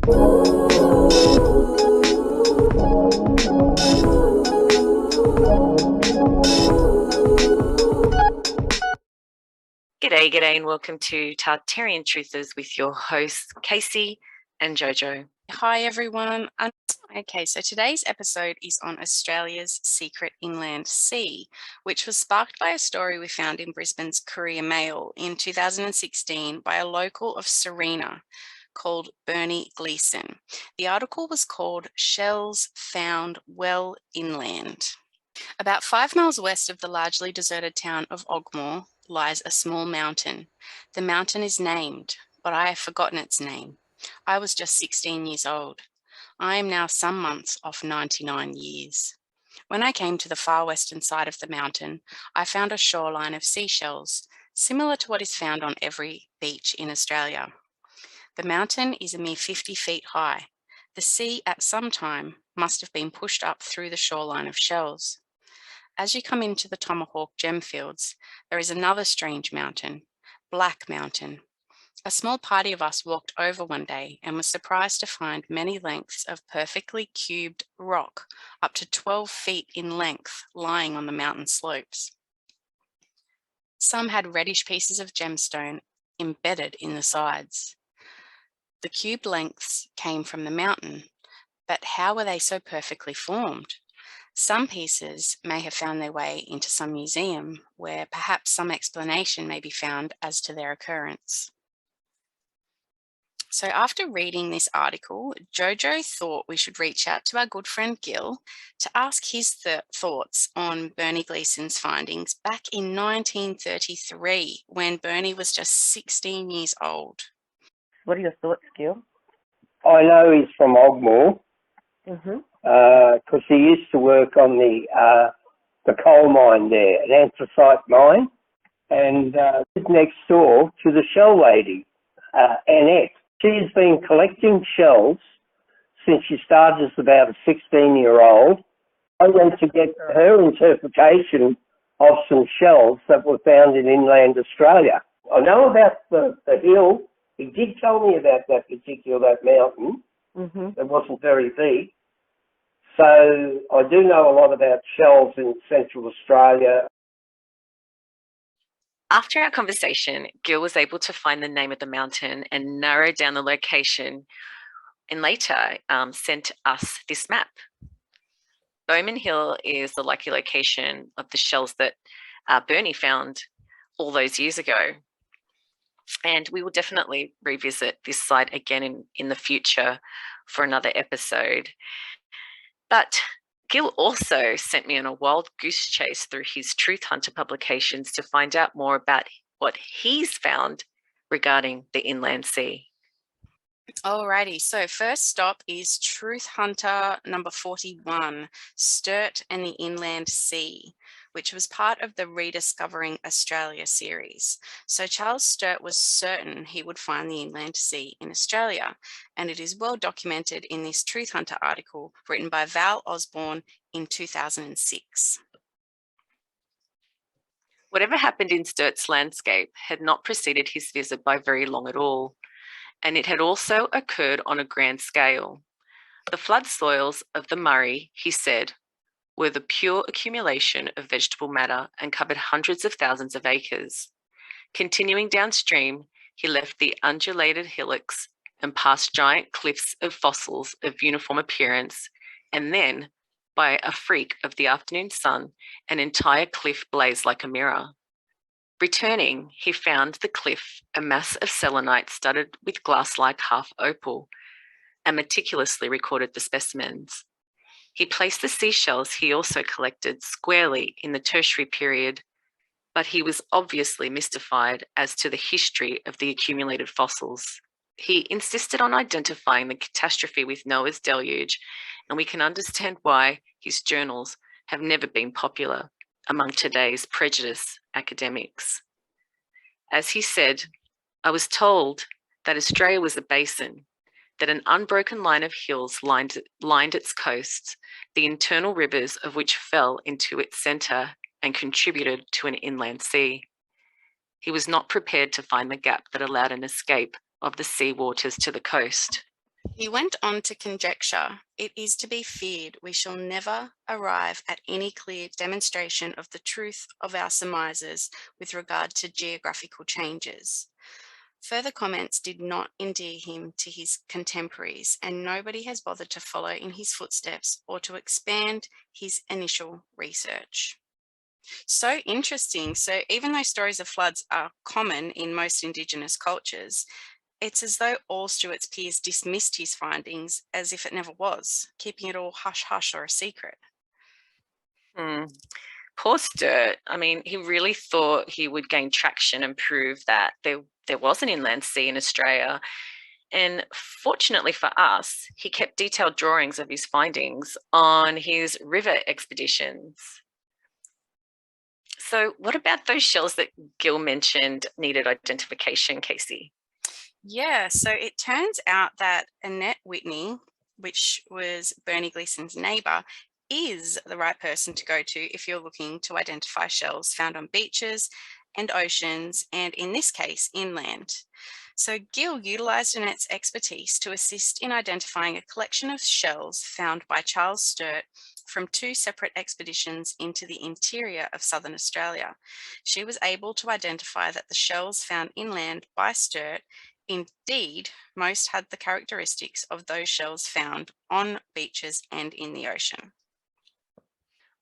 G'day, and welcome to Tartarian Truthers with your hosts, Casey and JoJo. Hi, everyone. Okay, so today's episode is on Australia's secret inland sea, which was sparked by a story we found in Brisbane's Courier Mail in 2016 by a local of Serena called Bernie Gleeson. The article was called Shells Found Well Inland. About 5 miles west of the largely deserted town of Ogmore lies a small mountain. The mountain is named, but I have forgotten its name. I was just 16 years old. I am now some months off 99 years. When I came to the far western side of the mountain, I found a shoreline of seashells, similar to what is found on every beach in Australia. The mountain is a mere 50 feet high. The sea at some time must have been pushed up through the shoreline of shells. As you come into the Tomahawk gemfields, there is another strange mountain, Black Mountain. A small party of us walked over one day and was surprised to find many lengths of perfectly cubed rock, up to 12 feet in length, lying on the mountain slopes. Some had reddish pieces of gemstone embedded in the sides. The cubed lengths came from the mountain, but how were they so perfectly formed? Some pieces may have found their way into some museum where perhaps some explanation may be found as to their occurrence. So after reading this article, JoJo thought we should reach out to our good friend Gil to ask his thoughts on Bernie Gleeson's findings back in 1933 when Bernie was just 16 years old. What are your thoughts, Gil? I know he's from Ogmore because he used to work on the coal mine there, an anthracite mine, and lived next door to the shell lady, Annette. She's been collecting shells since she started as about a 16-year-old. I went to get her interpretation of some shells that were found in inland Australia. I know about the hill. He did tell me about that mountain. It wasn't very big. So I do know a lot about shells in Central Australia. After our conversation, Gil was able to find the name of the mountain and narrow down the location, and later sent us this map. Bowman Hill is the likely location of the shells that Bernie found all those years ago. And we will definitely revisit this site again in the future for another episode. But Gil also sent me on a wild goose chase through his Truth Hunter publications to find out more about what he's found regarding the inland sea. Alrighty, so first stop is Truth Hunter number 41, Sturt and the Inland Sea, which was part of the Rediscovering Australia series. So Charles Sturt was certain he would find the inland sea in Australia, and it is well documented in this Truth Hunter article written by Val Osborne in 2006. Whatever happened in Sturt's landscape had not preceded his visit by very long at all, and it had also occurred on a grand scale. The flood soils of the Murray, he said, were the pure accumulation of vegetable matter and covered hundreds of thousands of acres. Continuing downstream, he left the undulated hillocks and past giant cliffs of fossils of uniform appearance, and then, by a freak of the afternoon sun, an entire cliff blazed like a mirror. Returning, he found the cliff a mass of selenite studded with glass-like half opal, and meticulously recorded the specimens. He placed the seashells he also collected squarely in the tertiary period, but he was obviously mystified as to the history of the accumulated fossils. He insisted on identifying the catastrophe with Noah's deluge, and we can understand why his journals have never been popular among today's prejudiced academics. As he said, I was told that Australia was a basin, that an unbroken line of hills lined its coasts, the internal rivers of which fell into its centre and contributed to an inland sea. He was not prepared to find the gap that allowed an escape of the sea waters to the coast. He went on to conjecture, "It is to be feared we shall never arrive at any clear demonstration of the truth of our surmises with regard to geographical changes." Further comments did not endear him to his contemporaries, and nobody has bothered to follow in his footsteps or to expand his initial research. So interesting. So even though stories of floods are common in most Indigenous cultures, it's as though all Stuart's peers dismissed his findings as if it never was, keeping it all hush-hush or a secret. Poor Sturt. I mean, he really thought he would gain traction and prove that there was an inland sea in Australia. And fortunately for us, he kept detailed drawings of his findings on his river expeditions. So what about those shells that Gil mentioned needed identification, Casey? Yeah, so it turns out that Annette Whitney, which was Bernie Gleason's neighbour, is the right person to go to if you're looking to identify shells found on beaches and oceans, and in this case, inland. So Gil utilised Annette's expertise to assist in identifying a collection of shells found by Charles Sturt from 2 separate expeditions into the interior of southern Australia. She was able to identify that the shells found inland by Sturt indeed most had the characteristics of those shells found on beaches and in the ocean.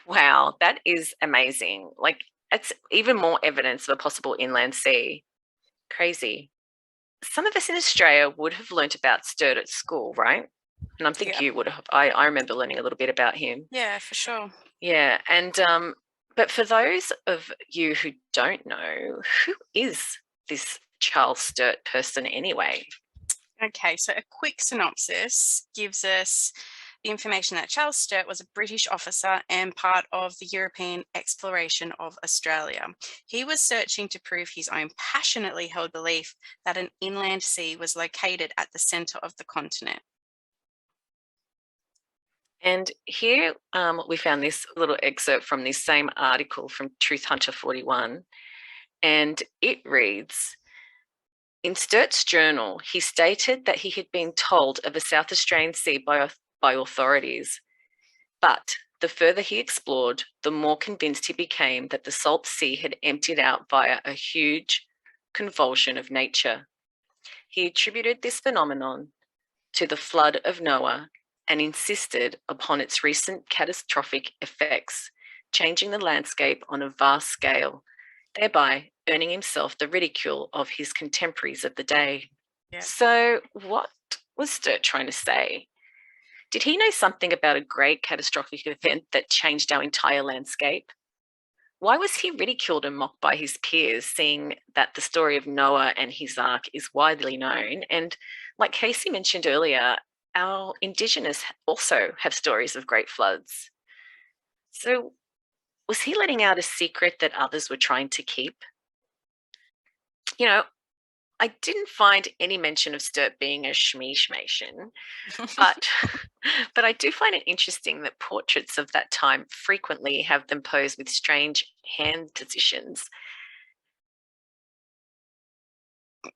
Wow, that is amazing. Like, it's even more evidence of a possible inland sea. Crazy. Some of us in Australia would have learnt about Sturt at school, right? And I'm thinking you would have. I remember learning a little bit about him. Yeah, for sure. Yeah, and but for those of you who don't know, who is this Charles Sturt person anyway? Okay, so a quick synopsis gives us the information that Charles Sturt was a British officer and part of the European exploration of Australia. He was searching to prove his own passionately held belief that an inland sea was located at the centre of the continent. And here we found this little excerpt from this same article from Truth Hunter 41, and it reads, in Sturt's journal, he stated that he had been told of a South Australian sea by authorities, but the further he explored, the more convinced he became that the salt sea had emptied out via a huge convulsion of nature. He attributed this phenomenon to the flood of Noah and insisted upon its recent catastrophic effects, changing the landscape on a vast scale, thereby earning himself the ridicule of his contemporaries of the day. Yeah. So what was Sturt trying to say? Did he know something about a great catastrophic event that changed our entire landscape? Why was he ridiculed and mocked by his peers, seeing that the story of Noah and his ark is widely known? And like Casey mentioned earlier, our Indigenous also have stories of great floods. So was he letting out a secret that others were trying to keep? You know, I didn't find any mention of Sturt being a shmee-shmation, but I do find it interesting that portraits of that time frequently have them posed with strange hand positions.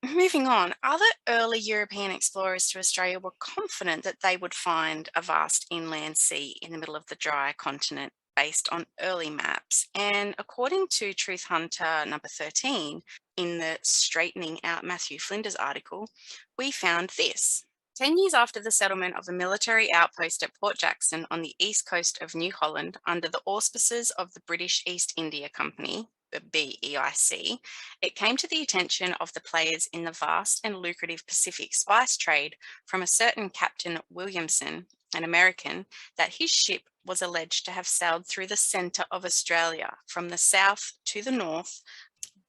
Moving on, other early European explorers to Australia were confident that they would find a vast inland sea in the middle of the dry continent based on early maps. And according to Truth Hunter number 13, in the Straightening Out Matthew Flinders article, we found this. 10 years after the settlement of a military outpost at Port Jackson on the east coast of New Holland under the auspices of the British East India Company, the BEIC, it came to the attention of the players in the vast and lucrative Pacific spice trade from a certain Captain Williamson, an American, that his ship was alleged to have sailed through the centre of Australia from the south to the north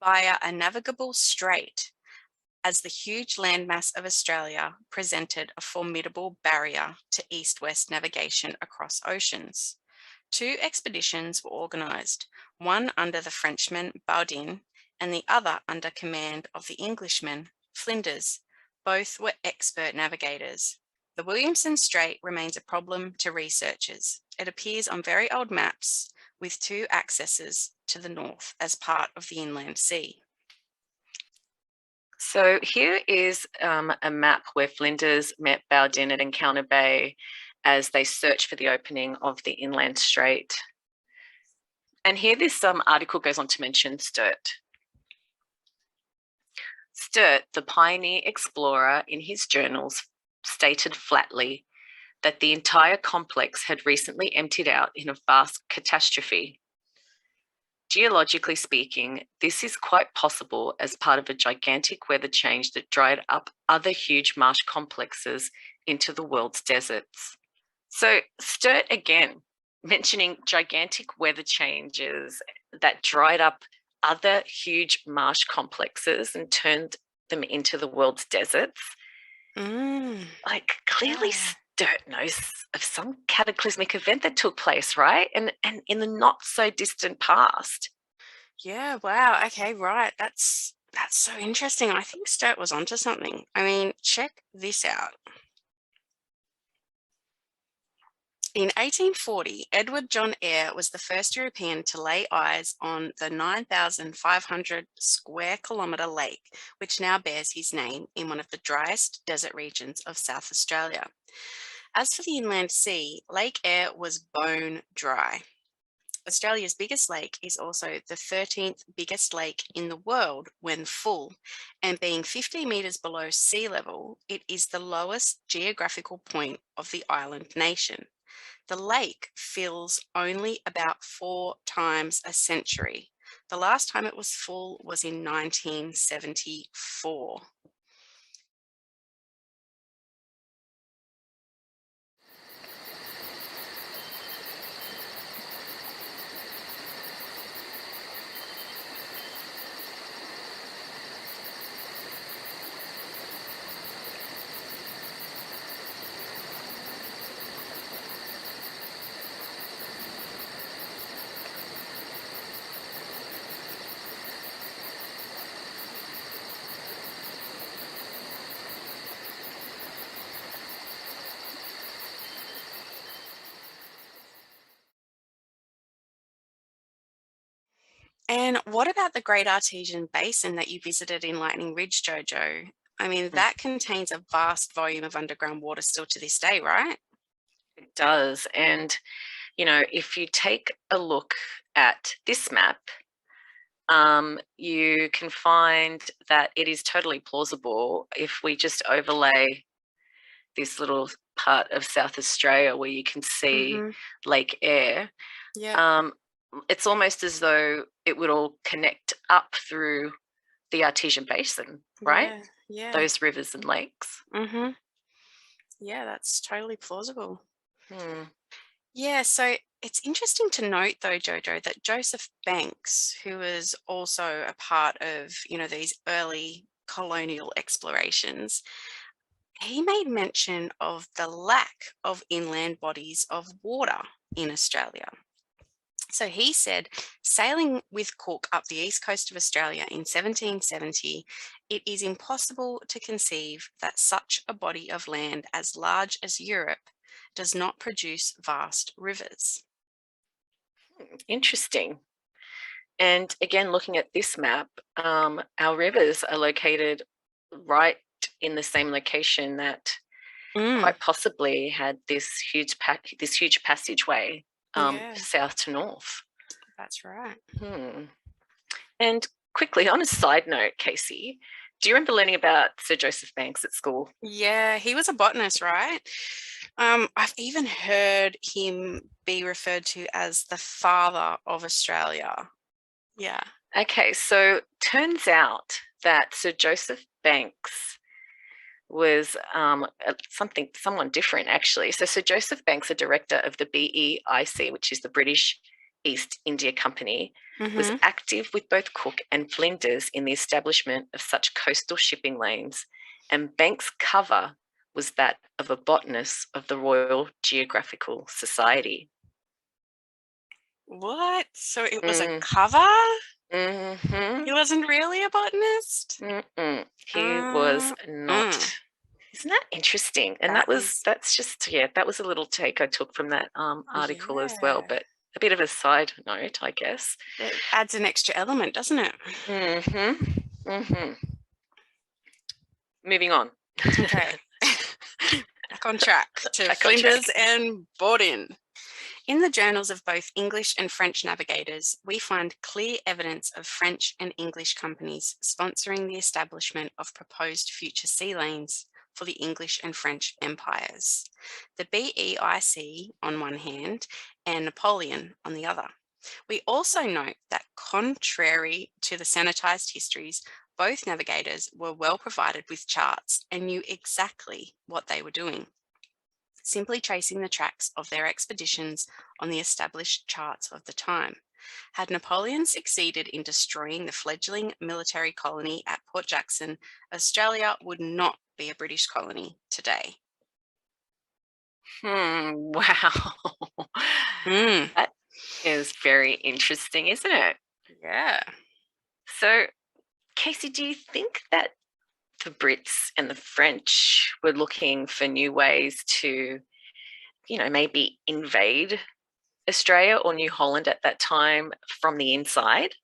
via a navigable strait, as the huge landmass of Australia presented a formidable barrier to east-west navigation across oceans. 2 expeditions were organised, one under the Frenchman Baudin and the other under command of the Englishman Flinders. Both were expert navigators. The Williamson Strait remains a problem to researchers. It appears on very old maps with 2 accesses to the north as part of the inland sea. So here is a map where Flinders met Bowdin at Encounter Bay as they search for the opening of the inland strait. And here this article goes on to mention Sturt. Sturt, the pioneer explorer, in his journals stated flatly that the entire complex had recently emptied out in a vast catastrophe. Geologically speaking, this is quite possible as part of a gigantic weather change that dried up other huge marsh complexes into the world's deserts. So Sturt again, mentioning gigantic weather changes that dried up other huge marsh complexes and turned them into the world's deserts. Like clearly Sturt knows of some cataclysmic event that took place, right? And in the not so distant past. Yeah, wow. Okay, right. That's so interesting. I think Sturt was onto something. I mean, check this out. In 1840, Edward John Eyre was the first European to lay eyes on the 9,500 square kilometre lake, which now bears his name in one of the driest desert regions of South Australia. As for the inland sea, Lake Eyre was bone dry. Australia's biggest lake is also the 13th biggest lake in the world when full, and being 50 metres below sea level, it is the lowest geographical point of the island nation. The lake fills only about 4 times a century. The last time it was full was in 1974. And what about the Great Artesian Basin that you visited in Lightning Ridge, JoJo? I mean, that contains a vast volume of underground water still to this day, right? It does. And, you know, if you take a look at this map, you can find that it is totally plausible if we just overlay this little part of South Australia where you can see Lake Eyre. Yeah. It's almost as though it would all connect up through the Artesian Basin, right? Yeah. Those rivers and lakes. Yeah, that's totally plausible. Hmm. Yeah, so it's interesting to note though, JoJo, that Joseph Banks, who was also a part of, these early colonial explorations, he made mention of the lack of inland bodies of water in Australia. So he said, sailing with Cook up the east coast of Australia in 1770, it is impossible to conceive that such a body of land as large as Europe does not produce vast rivers. Interesting. And again, looking at this map, our rivers are located right in the same location that quite possibly had this huge passageway south to north. That's right. And quickly, on a side note, Casey, do you remember learning about Sir Joseph Banks at school? Yeah, he was a botanist, right? I've even heard him be referred to as the father of Australia. Yeah. Okay, so turns out that Sir Joseph Banks was someone different, actually. So Sir Joseph Banks, a director of the BEIC, which is the British East India Company, was active with both Cook and Flinders in the establishment of such coastal shipping lanes, and Banks' cover was that of a botanist of the Royal Geographical Society. What? So it was a cover? He wasn't really a botanist? He was not. Isn't that interesting? And that was a little take I took from that article as well, but a bit of a side note, I guess. It adds an extra element, doesn't it? moving on. Okay. Back on track to Back on Flinders track. and Borden. In the journals of both English and French navigators, we find clear evidence of French and English companies sponsoring the establishment of proposed future sea lanes for the English and French empires. The BEIC on one hand and Napoleon on the other. We also note that contrary to the sanitized histories, both navigators were well provided with charts and knew exactly what they were doing, simply tracing the tracks of their expeditions on the established charts of the time. Had Napoleon succeeded in destroying the fledgling military colony at Port Jackson, Australia would not be a British colony today. Wow. That is very interesting, isn't it? Yeah. So, Casey, do you think that the Brits and the French were looking for new ways to, maybe invade Australia or New Holland at that time from the inside?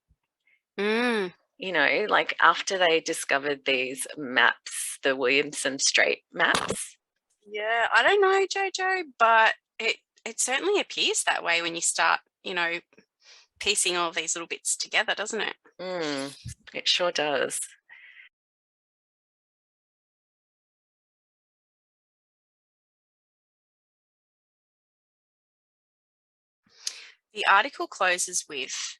Like after they discovered these maps, the Williamson Strait maps. Yeah, I don't know, JoJo, but it certainly appears that way when you start, piecing all these little bits together, doesn't it? It sure does. The article closes with,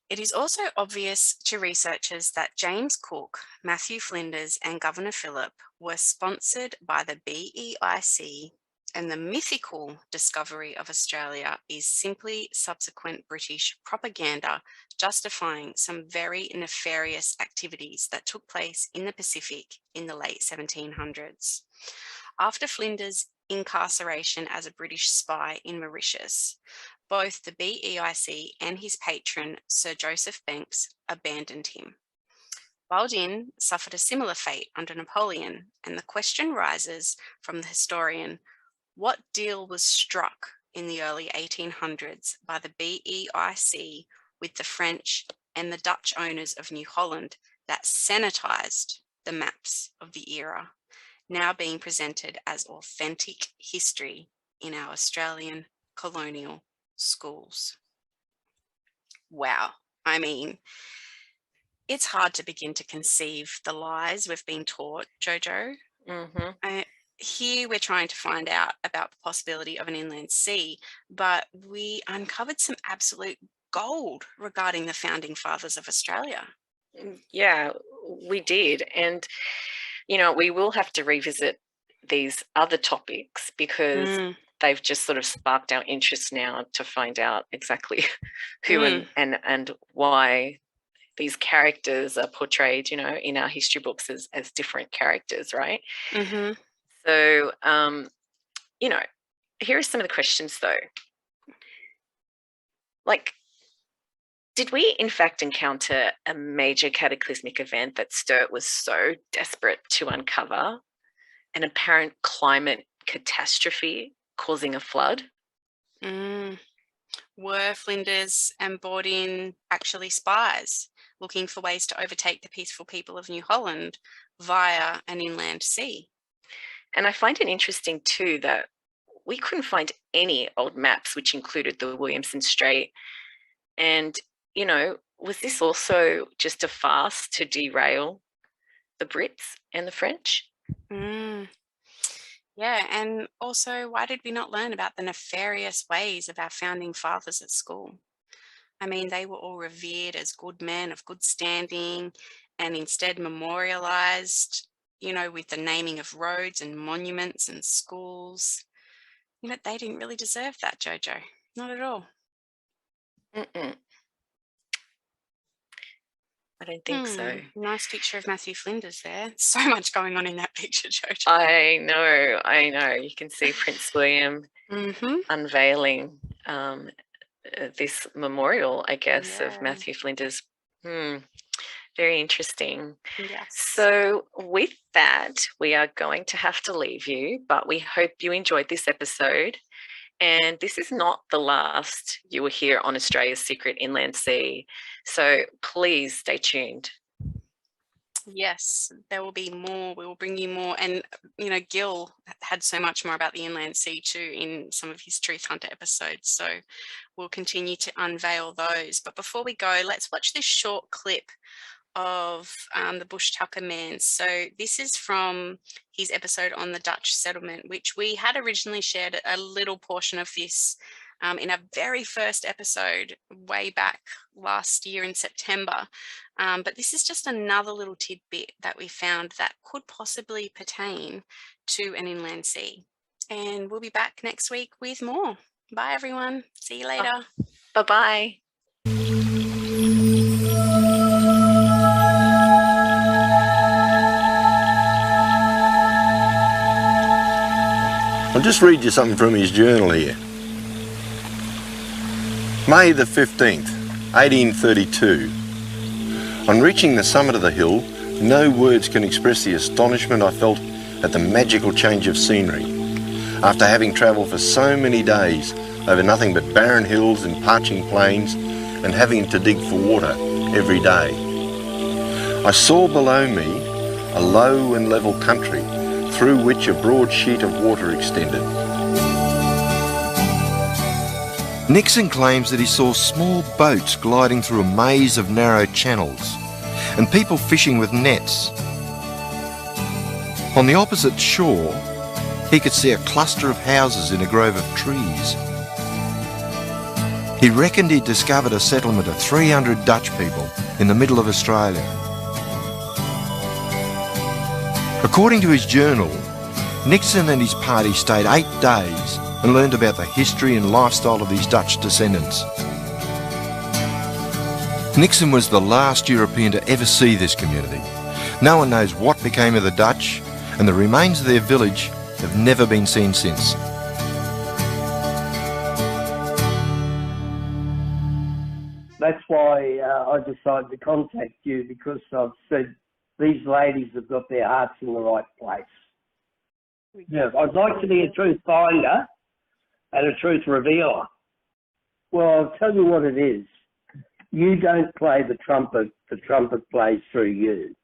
it is also obvious to researchers that James Cook, Matthew Flinders, and Governor Phillip were sponsored by the BEIC, and the mythical discovery of Australia is simply subsequent British propaganda justifying some very nefarious activities that took place in the Pacific in the late 1700s. After Flinders' incarceration as a British spy in Mauritius, both the BEIC and his patron, Sir Joseph Banks, abandoned him. Baldin suffered a similar fate under Napoleon, and the question rises from the historian, what deal was struck in the early 1800s by the BEIC with the French and the Dutch owners of New Holland that sanitized the maps of the era, now being presented as authentic history in our Australian colonial schools? Wow. I mean, it's hard to begin to conceive the lies we've been taught, JoJo. Here we're trying to find out about the possibility of an inland sea, but we uncovered some absolute gold regarding the founding fathers of Australia. Yeah, we did. And, we will have to revisit these other topics because they've just sort of sparked our interest now to find out exactly who and why these characters are portrayed, in our history books as different characters, right? So, here are some of the questions though. Like, did we in fact encounter a major cataclysmic event that Sturt was so desperate to uncover, an apparent climate catastrophe causing a flood? Were Flinders and Borden actually spies looking for ways to overtake the peaceful people of New Holland via an inland sea? And I find it interesting too that we couldn't find any old maps which included the Williamson Strait. And, was this also just a farce to derail the Brits and the French? Yeah, and also, why did we not learn about the nefarious ways of our founding fathers at school? I mean, they were all revered as good men of good standing and instead memorialized, with the naming of roads and monuments and schools. They didn't really deserve that, JoJo. Not at all. I don't think so. Nice picture of Matthew Flinders there. So much going on in that picture, JoJo. I know. You can see Prince William unveiling this memorial, I guess, of Matthew Flinders. Very interesting. Yes. So with that, we are going to have to leave you, but we hope you enjoyed this episode. And this is not the last you will hear on Australia's Secret Inland Sea. So please stay tuned. Yes, there will be more. We will bring you more. And, Gil had so much more about the inland sea too in some of his Truth Hunter episodes. So we'll continue to unveil those. But before we go, let's watch this short clip of the Bush Tucker Man. So this is from his episode on the Dutch settlement, which we had originally shared a little portion of this in our very first episode way back last year in September. But this is just another little tidbit that we found that could possibly pertain to an inland sea. And we'll be back next week with more. Bye, everyone. See you later. Bye-bye. I'll just read you something from his journal here. May the 15th, 1832. On reaching the summit of the hill, no words can express the astonishment I felt at the magical change of scenery. After having travelled for so many days over nothing but barren hills and parching plains and having to dig for water every day, I saw below me a low and level country through which a broad sheet of water extended. Nixon claims that he saw small boats gliding through a maze of narrow channels and people fishing with nets. On the opposite shore, he could see a cluster of houses in a grove of trees. He reckoned he'd discovered a settlement of 300 Dutch people in the middle of Australia. According to his journal, Nixon and his party stayed 8 days and learned about the history and lifestyle of these Dutch descendants. Nixon was the last European to ever see this community. No one knows what became of the Dutch, and the remains of their village have never been seen since. That's why I decided to contact you, because I've said these ladies have got their hearts in the right place. Yeah, I'd like to be a truth finder and a truth revealer. Well, I'll tell you what it is. You don't play the trumpet plays through you.